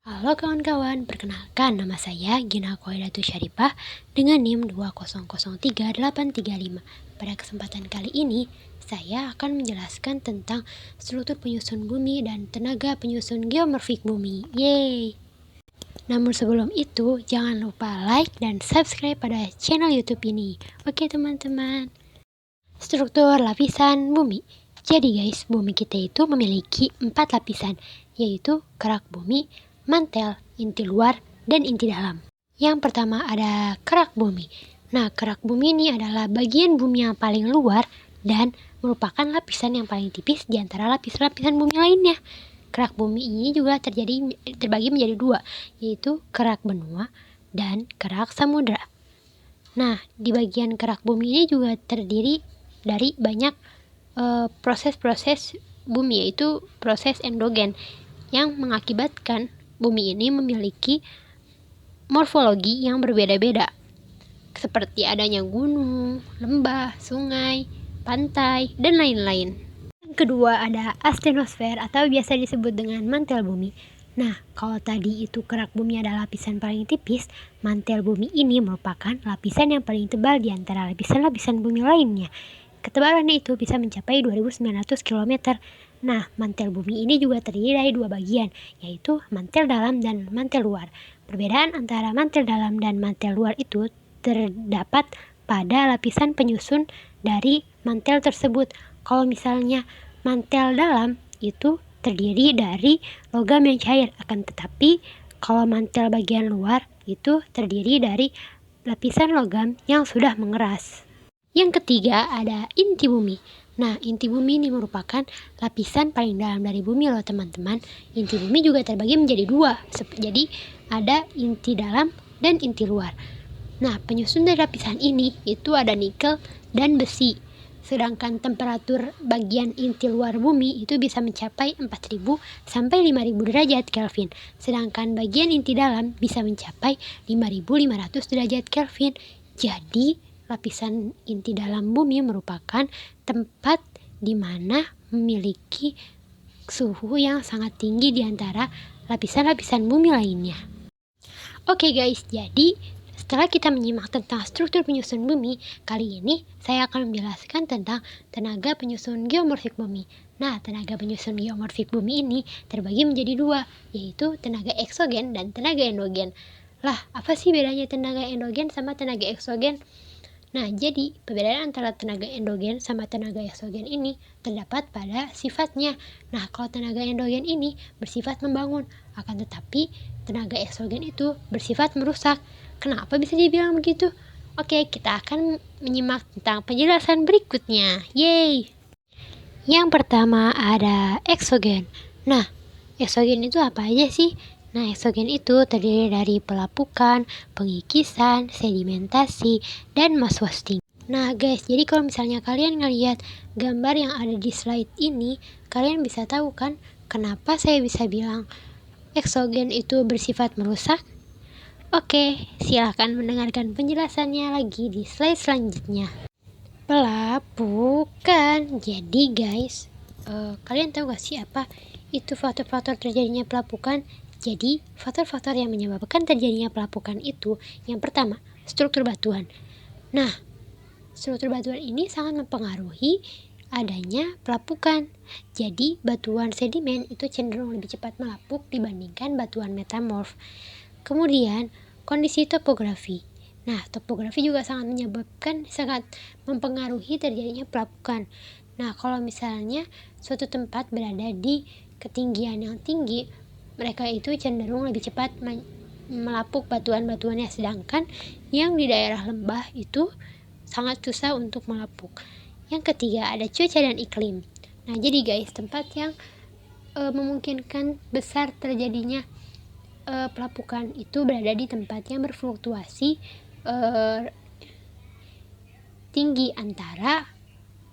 Halo kawan-kawan, perkenalkan nama saya Gina Koidatu Syarifah dengan NIM 2003835. Pada kesempatan kali ini, saya akan menjelaskan tentang struktur penyusun bumi dan tenaga penyusun geomorfik bumi. Yeay! Namun sebelum itu, jangan lupa like dan subscribe pada channel YouTube ini. Oke teman-teman. Struktur lapisan bumi. Jadi guys, bumi kita itu memiliki 4 lapisan, yaitu kerak bumi, mantel, inti luar, dan inti dalam. Yang pertama ada kerak bumi. Nah, kerak bumi ini adalah bagian bumi yang paling luar dan merupakan lapisan yang paling tipis di antara lapisan-lapisan bumi lainnya. Kerak bumi ini juga terbagi menjadi dua, yaitu kerak benua dan kerak samudra. Nah, di bagian kerak bumi ini juga terdiri dari banyak proses-proses bumi, yaitu proses endogen yang mengakibatkan bumi ini memiliki morfologi yang berbeda-beda, seperti adanya gunung, lembah, sungai, pantai, dan lain-lain. Yang kedua ada astenosfer atau biasa disebut dengan mantel bumi. Nah, kalau tadi itu kerak bumi adalah lapisan paling tipis, mantel bumi ini merupakan lapisan yang paling tebal di antara lapisan-lapisan bumi lainnya. Ketebalannya itu bisa mencapai 2.900 km. Nah, mantel bumi ini juga terdiri dari dua bagian, yaitu mantel dalam dan mantel luar. Perbedaan antara mantel dalam dan mantel luar itu terdapat pada lapisan penyusun dari mantel tersebut. Kalau misalnya mantel dalam itu terdiri dari logam yang cair, akan tetapi kalau mantel bagian luar itu terdiri dari lapisan logam yang sudah mengeras. Yang ketiga ada inti bumi. Nah, inti bumi ini merupakan lapisan paling dalam dari bumi loh teman-teman. Inti bumi juga terbagi menjadi dua. Jadi ada inti dalam dan inti luar. Nah, penyusun dari lapisan ini itu ada nikel dan besi. Sedangkan temperatur bagian inti luar bumi itu bisa mencapai 4.000 sampai 5.000 derajat Kelvin. Sedangkan bagian inti dalam bisa mencapai 5.500 derajat Kelvin. Jadi lapisan inti dalam bumi merupakan tempat di mana memiliki suhu yang sangat tinggi di antara lapisan-lapisan bumi lainnya. Oke guys, jadi setelah kita menyimak tentang struktur penyusun bumi, kali ini saya akan menjelaskan tentang tenaga penyusun geomorfik bumi. Nah, tenaga penyusun geomorfik bumi ini terbagi menjadi dua, yaitu tenaga eksogen dan tenaga endogen. Lah, apa sih bedanya tenaga endogen sama tenaga eksogen? Nah, jadi perbedaan antara tenaga endogen sama tenaga eksogen ini terdapat pada sifatnya. Nah, kalau tenaga endogen ini bersifat membangun, akan tetapi tenaga eksogen itu bersifat merusak. Kenapa bisa dibilang begitu? Oke, kita akan menyimak tentang penjelasan berikutnya. Yeay! Yang pertama ada eksogen. Nah, eksogen itu apa aja sih? Nah, eksogen itu terdiri dari pelapukan, pengikisan, sedimentasi, dan mass wasting. Nah guys, jadi kalau misalnya kalian ngelihat gambar yang ada di slide ini, kalian bisa tahu kan kenapa saya bisa bilang eksogen itu bersifat merusak? Oke, silahkan mendengarkan penjelasannya lagi di slide selanjutnya. Pelapukan. Jadi guys, kalian tahu gak sih apa itu faktor-faktor terjadinya pelapukan? Jadi, faktor-faktor yang menyebabkan terjadinya pelapukan itu, yang pertama, struktur batuan. Nah, struktur batuan ini sangat mempengaruhi adanya pelapukan. Jadi, batuan sedimen itu cenderung lebih cepat melapuk dibandingkan batuan metamorf. Kemudian, kondisi topografi. Nah, topografi juga sangat mempengaruhi terjadinya pelapukan. Nah, kalau misalnya suatu tempat berada di ketinggian yang tinggi, mereka itu cenderung lebih cepat melapuk batuan-batuannya, sedangkan yang di daerah lembah itu sangat susah untuk melapuk. Yang ketiga ada cuaca dan iklim. Nah, jadi guys, tempat yang memungkinkan besar terjadinya pelapukan itu berada di tempat yang berfluktuasi tinggi antara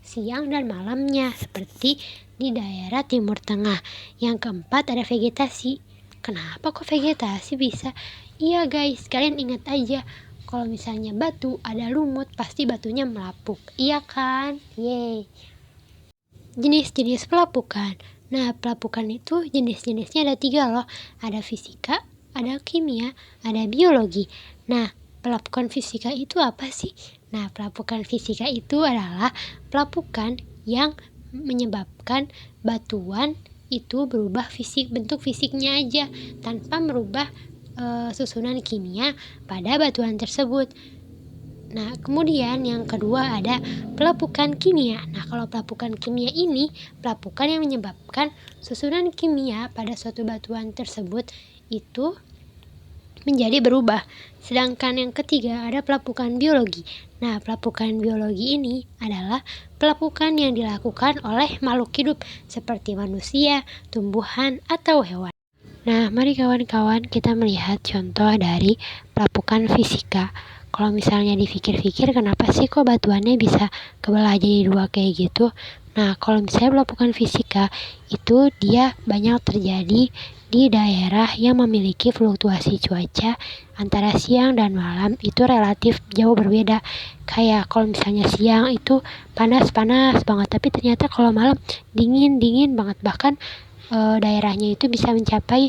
siang dan malamnya, seperti di daerah Timur Tengah. Yang keempat ada vegetasi. Kenapa kok vegetasi bisa? Iya guys, kalian ingat aja, kalau misalnya batu ada lumut, pasti batunya melapuk, iya kan? Yeay. Jenis-jenis pelapukan. Nah, pelapukan itu jenis-jenisnya ada 3 loh. Ada fisika, ada kimia, ada biologi. Nah, pelapukan fisika itu apa sih? Nah, pelapukan fisika itu adalah pelapukan yang menyebabkan batuan itu berubah bentuk fisiknya aja tanpa merubah susunan kimia pada batuan tersebut. Nah, kemudian yang kedua ada pelapukan kimia. Nah, kalau pelapukan kimia ini pelapukan yang menyebabkan susunan kimia pada suatu batuan tersebut itu menjadi berubah. Sedangkan yang ketiga ada pelapukan biologi. Nah, pelapukan biologi ini adalah pelapukan yang dilakukan oleh makhluk hidup seperti manusia, tumbuhan, atau hewan. Nah, mari kawan-kawan kita melihat contoh dari pelapukan fisika. Kalau misalnya dipikir-pikir, kenapa sih kok batuannya bisa kebelah jadi dua kayak gitu? Nah, kalau misalnya pelapukan fisika itu dia banyak terjadi di daerah yang memiliki fluktuasi cuaca antara siang dan malam itu relatif jauh berbeda. Kayak kalau misalnya siang itu panas-panas banget, tapi ternyata kalau malam dingin-dingin banget. Bahkan daerahnya itu bisa mencapai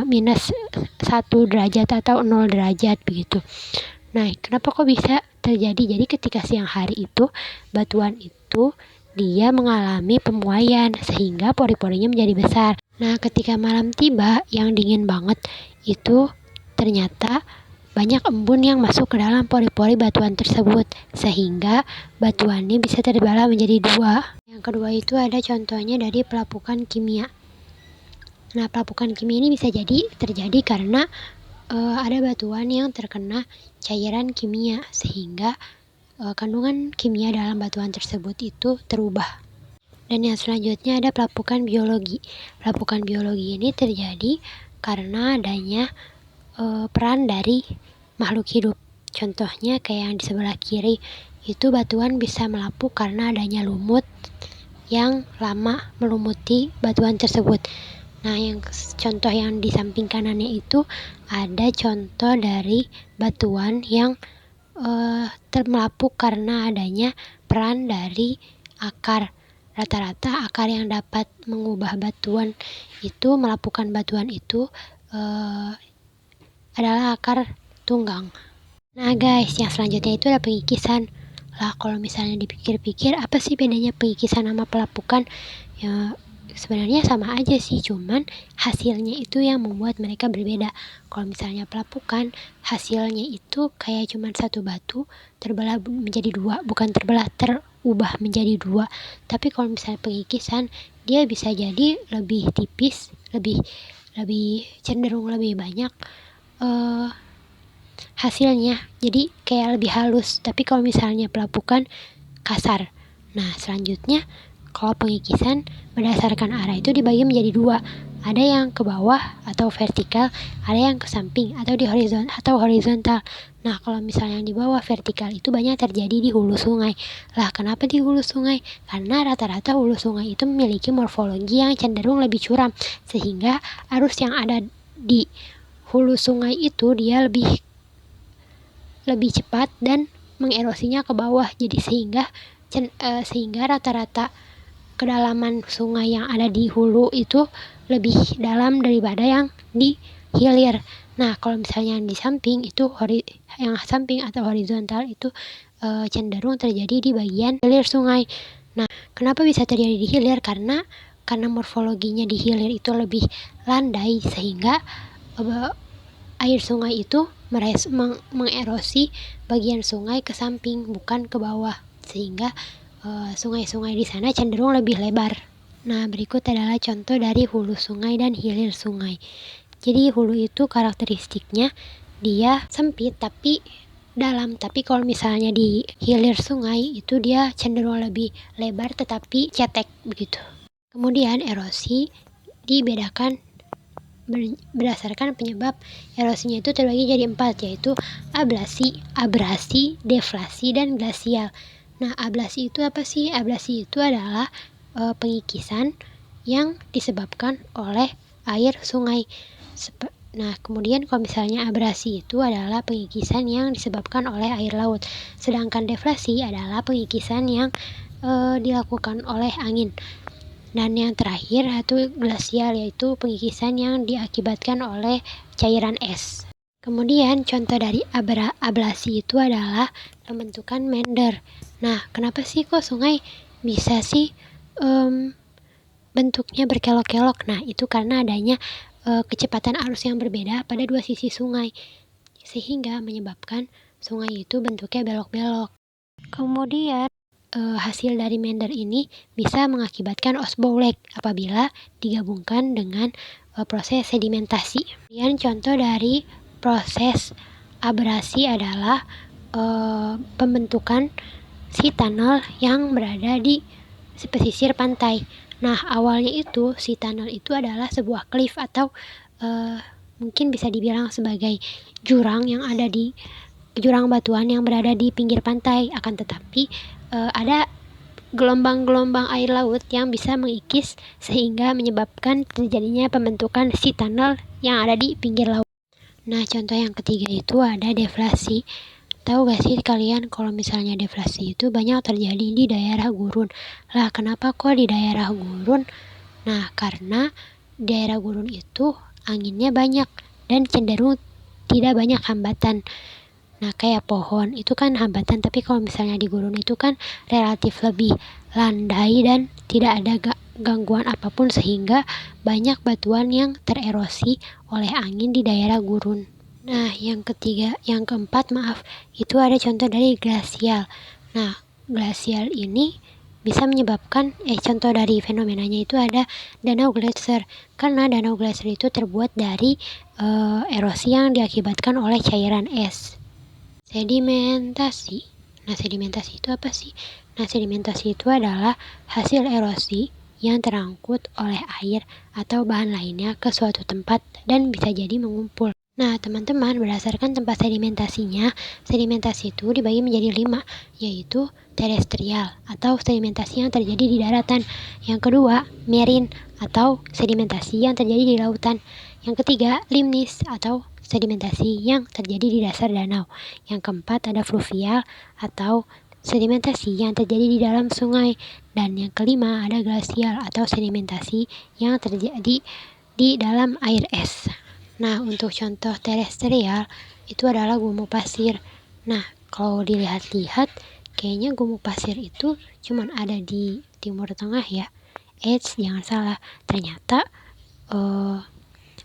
minus 1 derajat atau 0 derajat begitu. Nah, kenapa kok bisa terjadi? Jadi ketika siang hari itu batuan itu dia mengalami pemuaian sehingga pori-porinya menjadi besar. Nah, ketika malam tiba yang dingin banget itu ternyata banyak embun yang masuk ke dalam pori-pori batuan tersebut sehingga batuannya bisa terbelah menjadi dua. Yang kedua itu ada contohnya dari pelapukan kimia. Nah, pelapukan kimia ini bisa jadi terjadi karena ada batuan yang terkena cairan kimia sehingga kandungan kimia dalam batuan tersebut itu terubah. Dan yang selanjutnya ada pelapukan biologi. Pelapukan biologi ini terjadi karena adanya peran dari makhluk hidup. Contohnya kayak yang di sebelah kiri itu batuan bisa melapuk karena adanya lumut yang lama melumuti batuan tersebut. Nah, yang contoh yang di samping kanannya itu ada contoh dari batuan yang melapuk karena adanya peran dari akar. Rata-rata akar yang dapat mengubah batuan itu, melapukkan batuan itu adalah akar tunggang. Nah guys, yang selanjutnya itu ada pengikisan. Lah, kalau misalnya dipikir-pikir, apa sih bedanya pengikisan sama pelapukan? Ya, sebenarnya sama aja sih, cuman hasilnya itu yang membuat mereka berbeda. Kalau misalnya pelapukan, hasilnya itu kayak cuman satu batu terbelah menjadi dua, bukan terbelah, terubah menjadi dua. Tapi kalau misalnya pengikisan, dia bisa jadi lebih tipis, lebih cenderung lebih banyak hasilnya, jadi kayak lebih halus. Tapi kalau misalnya pelapukan kasar. Nah, selanjutnya kalau pengikisan berdasarkan arah itu dibagi menjadi dua. Ada yang ke bawah atau vertikal, ada yang ke samping atau di horizontal. Nah, kalau misalnya yang di bawah vertikal itu banyak terjadi di hulu sungai. Lah, kenapa di hulu sungai? Karena rata-rata hulu sungai itu memiliki morfologi yang cenderung lebih curam, sehingga arus yang ada di hulu sungai itu dia lebih cepat dan mengerosinya ke bawah. Jadi sehingga rata-rata kedalaman sungai yang ada di hulu itu lebih dalam daripada yang di hilir. Nah, kalau misalnya yang di samping itu yang samping atau horizontal itu cenderung terjadi di bagian hilir sungai. Nah, kenapa bisa terjadi di hilir? Karena morfologinya di hilir itu lebih landai sehingga air sungai itu mengerosi bagian sungai ke samping bukan ke bawah, sehingga sungai-sungai di sana cenderung lebih lebar. Nah, berikut adalah contoh dari hulu sungai dan hilir sungai. Jadi hulu itu karakteristiknya dia sempit tapi dalam, tapi kalau misalnya di hilir sungai itu dia cenderung lebih lebar tetapi cetek begitu. Kemudian erosi dibedakan berdasarkan penyebab. Erosinya itu terbagi jadi 4, yaitu ablasi, abrasi, deflasi, dan glasial. Nah, ablasi itu apa sih? Ablasi itu adalah pengikisan yang disebabkan oleh air sungai. Nah, kemudian kalau misalnya abrasi itu adalah pengikisan yang disebabkan oleh air laut. Sedangkan deflasi adalah pengikisan yang dilakukan oleh angin. Dan yang terakhir yaitu glasial, yaitu pengikisan yang diakibatkan oleh cairan es. Kemudian contoh dari abrasi itu adalah pembentukan meander. Nah, kenapa sih kok sungai bisa sih bentuknya berkelok-kelok? Nah, itu karena adanya kecepatan arus yang berbeda pada dua sisi sungai, sehingga menyebabkan sungai itu bentuknya belok-belok. Kemudian hasil dari meander ini bisa mengakibatkan osbowlek apabila digabungkan dengan proses sedimentasi. Kemudian contoh dari proses abrasi adalah pembentukan si tunnel yang berada di pesisir pantai. Nah, awalnya itu si tunnel itu adalah sebuah cliff atau mungkin bisa dibilang sebagai jurang batuan yang berada di pinggir pantai. Akan tetapi ada gelombang-gelombang air laut yang bisa mengikis sehingga menyebabkan terjadinya pembentukan si tunnel yang ada di pinggir laut. Nah, contoh yang ketiga itu ada deflasi. Tahu gak sih kalian kalau misalnya deflasi itu banyak terjadi di daerah gurun. Lah, kenapa kok di daerah gurun? Nah, karena di daerah gurun itu anginnya banyak dan cenderung tidak banyak hambatan. Nah, kayak pohon itu kan hambatan, tapi kalau misalnya di gurun itu kan relatif lebih landai dan tidak ada gangguan apapun, sehingga banyak batuan yang tererosi oleh angin di daerah gurun. Nah, yang keempat, itu ada contoh dari glasial. Nah, glasial ini bisa menyebabkan contoh dari fenomenanya itu ada danau gletser, karena danau gletser itu terbuat dari erosi yang diakibatkan oleh cairan es. Sedimentasi. Nah, sedimentasi itu apa sih? Nah, sedimentasi itu adalah hasil erosi yang terangkut oleh air atau bahan lainnya ke suatu tempat dan bisa jadi mengumpul. Nah, teman-teman, berdasarkan tempat sedimentasinya, sedimentasi itu dibagi menjadi 5, yaitu terestrial atau sedimentasi yang terjadi di daratan. Yang kedua, marine atau sedimentasi yang terjadi di lautan. Yang ketiga, limnis atau sedimentasi yang terjadi di dasar danau. Yang keempat ada fluvial atau sedimentasi yang terjadi di dalam sungai. Dan yang kelima ada glasial atau sedimentasi yang terjadi di dalam air es. Nah, untuk contoh terestrial itu adalah gumuk pasir. Nah, kalau dilihat-lihat kayaknya gumuk pasir itu cuman ada di Timur Tengah ya. Jangan salah, ternyata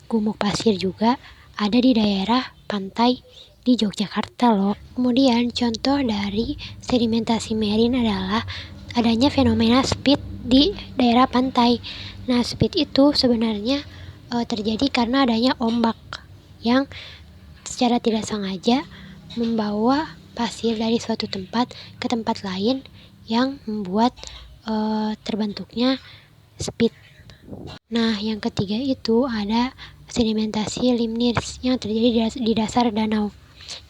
gumuk pasir juga ada di daerah pantai di Yogyakarta loh. Kemudian contoh dari sedimentasi marine adalah adanya fenomena speed di daerah pantai. Nah, speed itu sebenarnya terjadi karena adanya ombak yang secara tidak sengaja membawa pasir dari suatu tempat ke tempat lain yang membuat terbentuknya speed. Nah, yang ketiga itu ada sedimentasi limnis yang terjadi di dasar danau.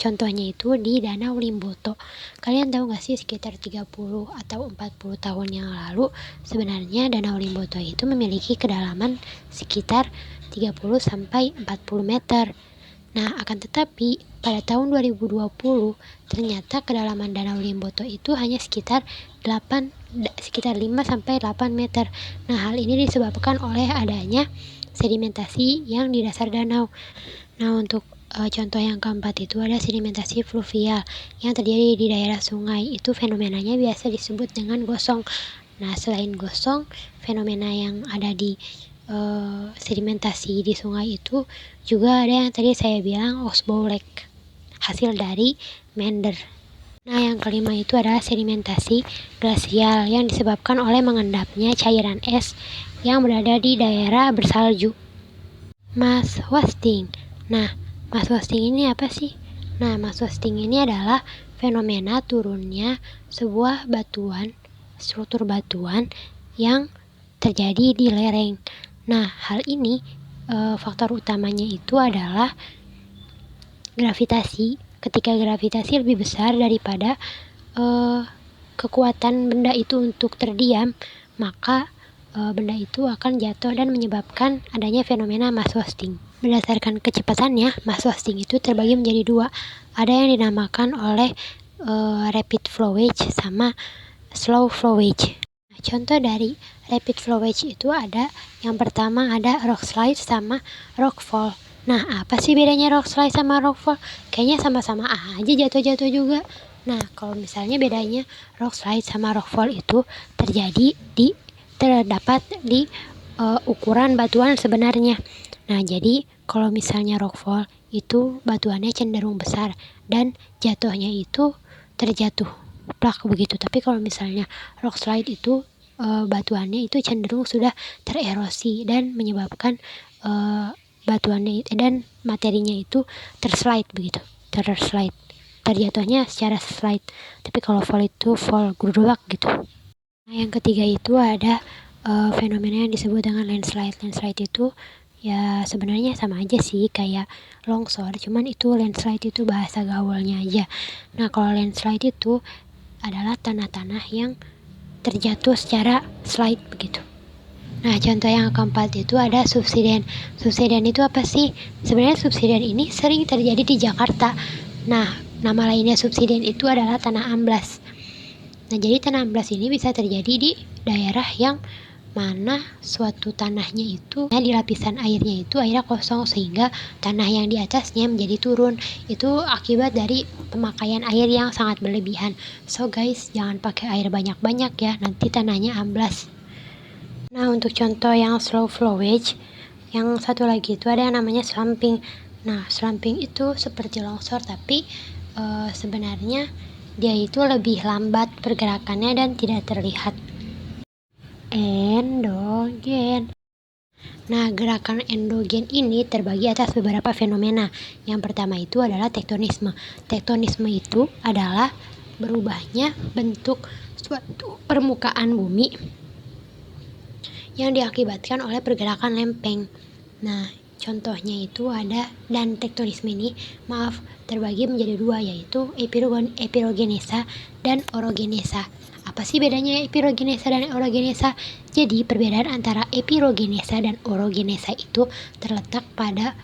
Contohnya itu di Danau Limboto. Kalian tahu gak sih, sekitar 30 atau 40 tahun yang lalu sebenarnya Danau Limboto itu memiliki kedalaman sekitar 30 sampai 40 meter. Nah, akan tetapi pada tahun 2020 ternyata kedalaman Danau Limboto itu hanya sekitar 5 sampai 8 meter. Nah, hal ini disebabkan oleh adanya sedimentasi yang di dasar danau. Nah, untuk contoh yang keempat itu ada sedimentasi fluvial yang terjadi di daerah sungai. Itu fenomenanya biasa disebut dengan gosong. Nah, selain gosong, fenomena yang ada di sedimentasi di sungai itu juga ada yang tadi saya bilang osbowlek, hasil dari meander. Nah, yang kelima itu adalah sedimentasi glasial yang disebabkan oleh mengendapnya cairan es yang berada di daerah bersalju. Mass wasting. Nah, mass wasting ini apa sih? Nah, mass wasting ini adalah fenomena turunnya sebuah struktur batuan yang terjadi di lereng. Nah, hal ini faktor utamanya itu adalah gravitasi. Ketika gravitasi lebih besar daripada kekuatan benda itu untuk terdiam, maka benda itu akan jatuh dan menyebabkan adanya fenomena mass wasting. Berdasarkan kecepatannya, mass wasting itu terbagi menjadi 2. Ada yang dinamakan oleh rapid flowage sama slow flowage. Contoh dari rapid flowage itu ada, yang pertama ada rock slide sama rock fall. Nah, apa sih bedanya rock slide sama rock fall? Kayaknya sama-sama aja jatuh-jatuh juga. Nah, kalau misalnya bedanya rock slide sama rock fall itu terdapat di ukuran batuan sebenarnya. Nah, jadi kalau misalnya rock fall itu batuannya cenderung besar dan jatuhnya itu terjatuh plak begitu. Tapi kalau misalnya rock slide itu batuannya itu cenderung sudah tererosi dan menyebabkan batuannya dan materinya itu terslide begitu, terjatuhnya secara slide. Tapi kalau fall itu fall gerulak gitu. Nah, yang ketiga itu ada fenomena yang disebut dengan landslide. Landslide itu ya sebenarnya sama aja sih kayak longsor, cuman itu landslide itu bahasa gaulnya aja. Nah, kalau landslide itu adalah tanah-tanah yang terjatuh secara slide begitu. Nah, contoh yang keempat itu ada subsiden. Subsiden itu apa sih? Sebenarnya subsiden ini sering terjadi di Jakarta. Nah, nama lainnya subsiden itu adalah tanah amblas. Nah, jadi tanah amblas ini bisa terjadi di daerah yang mana suatu tanahnya itu di lapisan airnya itu airnya kosong sehingga tanah yang di atasnya menjadi turun. Itu akibat dari pemakaian air yang sangat berlebihan. So guys, jangan pakai air banyak-banyak ya, nanti tanahnya amblas. Nah, untuk contoh yang slow flowage, yang satu lagi itu ada yang namanya slumping. Nah, slumping itu seperti longsor tapi sebenarnya dia itu lebih lambat pergerakannya dan tidak terlihat. Endogen. Nah, gerakan endogen ini terbagi atas beberapa fenomena. Yang pertama itu adalah tektonisme. Tektonisme itu adalah berubahnya bentuk suatu permukaan bumi yang diakibatkan oleh pergerakan lempeng. Nah, contohnya itu ada, dan tektonisme ini terbagi menjadi dua, yaitu epirogenesa dan orogenesa. Apa sih bedanya epirogenesa dan orogenesa? Jadi perbedaan antara epirogenesa dan orogenesa itu terletak pada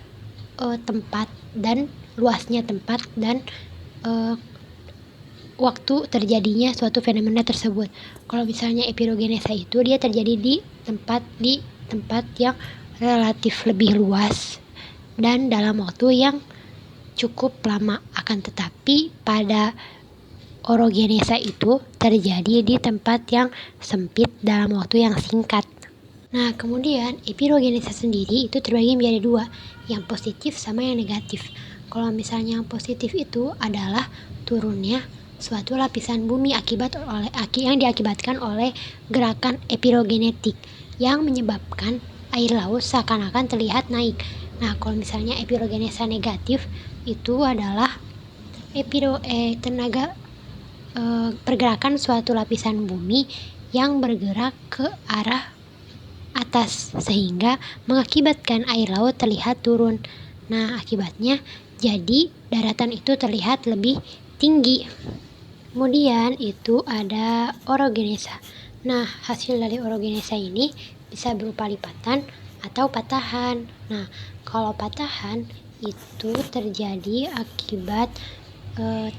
tempat dan luasnya tempat dan waktu terjadinya suatu fenomena tersebut. Kalau misalnya epirogenesa itu dia terjadi di tempat yang relatif lebih luas dan dalam waktu yang cukup lama. Akan tetapi pada orogenesa itu terjadi di tempat yang sempit dalam waktu yang singkat. Nah, kemudian epirogenesa sendiri itu terbagi menjadi dua, yang positif sama yang negatif. Kalau misalnya yang positif itu adalah turunnya suatu lapisan bumi yang diakibatkan oleh gerakan epirogenetik yang menyebabkan air laut seakan-akan terlihat naik. Nah, kalau misalnya epirogenesa negatif itu adalah pergerakan suatu lapisan bumi yang bergerak ke arah atas sehingga mengakibatkan air laut terlihat turun. Nah, akibatnya jadi daratan itu terlihat lebih tinggi. Kemudian itu ada orogenesa. Nah, hasil dari orogenesa ini bisa berupa lipatan atau patahan. Nah, kalau patahan itu terjadi akibat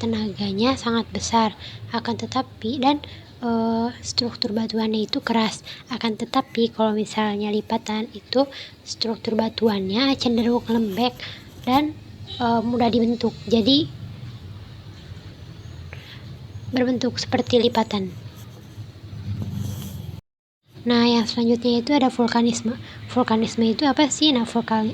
tenaganya sangat besar, akan tetapi dan struktur batuannya itu keras. Akan tetapi kalau misalnya lipatan itu struktur batuannya cenderung lembek dan mudah dibentuk, jadi berbentuk seperti lipatan. Nah, yang selanjutnya itu ada vulkanisme. Vulkanisme itu apa sih? Nah,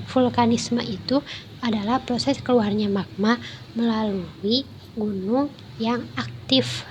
vulkanisme itu adalah proses keluarnya magma melalui gunung yang aktif.